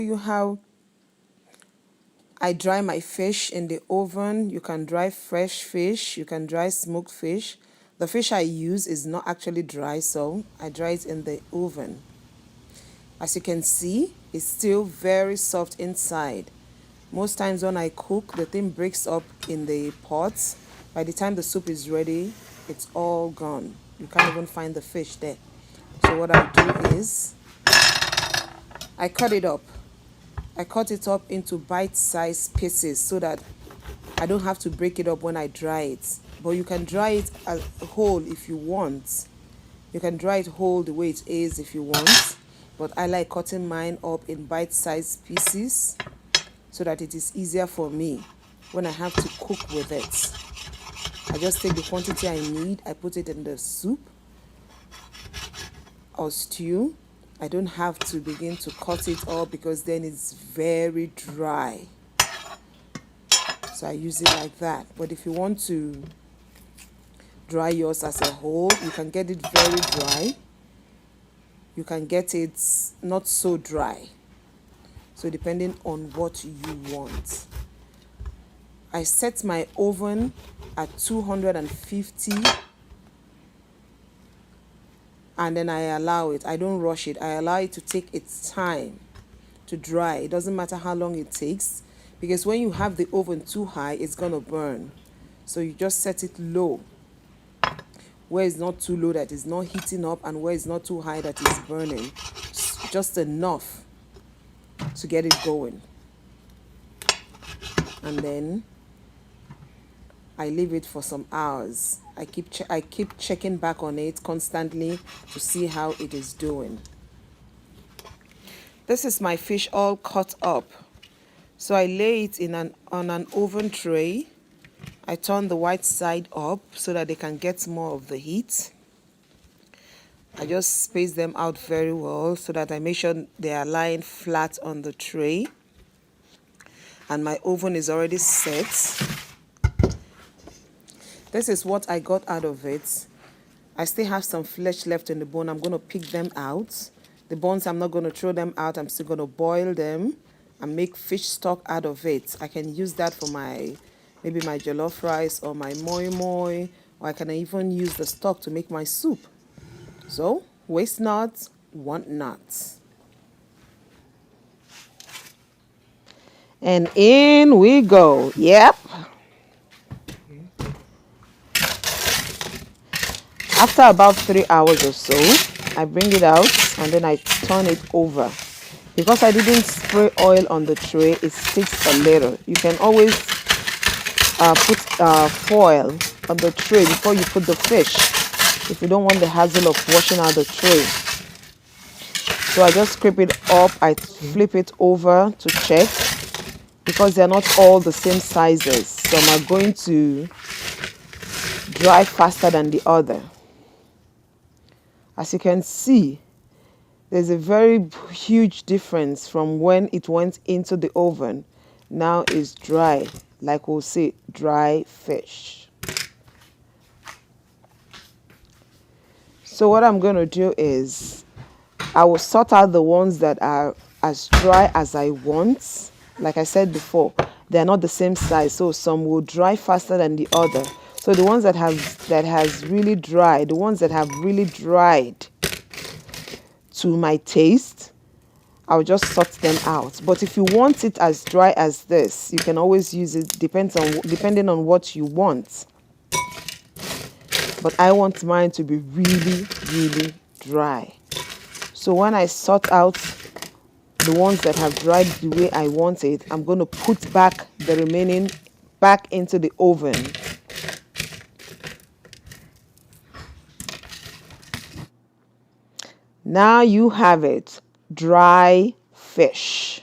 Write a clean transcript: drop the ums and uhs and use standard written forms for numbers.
You how I dry my fish in the oven. You can dry fresh fish, you can dry smoked fish. The fish I use is not actually dry, so I dry it in the oven. As you can see, it's still very soft inside. Most times when I cook, the thing breaks up in the pot. By the time the soup is ready, it's all gone. You can't even find the fish there. So what I do is I cut it up. I cut it up into bite-sized pieces so that I don't have to break it up when I dry it. But you can dry it as whole if you want. You can dry it whole the way it is if you want. But I like cutting mine up in bite-sized pieces so that it is easier for me when I have to cook with it. I just take the quantity I need, I put it in the soup or stew. I don't have to begin to cut it up because then it's very dry. So I use it like that. But if you want to dry yours as a whole, you can get it very dry. You can get it not so dry. So depending on what you want. I set my oven at 250 and then I allow it. I don't rush it. I allow it to take its time to dry. It doesn't matter how long it takes because when you have the oven too high, it's going to burn. So you just set it low, where it's not too low that it's not heating up and where it's not too high that it's burning. Just enough to get it going. And then I leave it for some hours. I keep checking back on it constantly to see how it is doing. This is my fish all cut up. So I lay it on an oven tray. I turn the white side up so that they can get more of the heat. I just space them out very well so that I make sure they are lying flat on the tray. And my oven is already set. This is what I got out of it. I still have some flesh left in the bone. I'm going to pick them out. The bones, I'm not going to throw them out. I'm still going to boil them and make fish stock out of it. I can use that for maybe my jollof rice or my moi moi, or I can even use the stock to make my soup. So, waste not, want not. And in we go. Yep. After about 3 hours or so, I bring it out and then I turn it over. Because I didn't spray oil on the tray, it sticks a little. You can always put foil on the tray before you put the fish if you don't want the hassle of washing out the tray. So I just scrape it up, I flip it over to check because they're not all the same sizes. Some are going to dry faster than the other. As you can see, there's a very huge difference from when it went into the oven. Now it's dry, like we'll say, dry fish. So what I'm going to do is I will sort out the ones that are as dry as I want. Like I said before, they're not the same size, so some will dry faster than the other. So the ones that has really dried, the ones that have really dried to my taste, I'll just sort them out. But if you want it as dry as this, you can always use it, depending on what you want. But I want mine to be really, really dry. So when I sort out the ones that have dried the way I want it, I'm going to put back the remaining back into the oven. Now you have it, dry fish.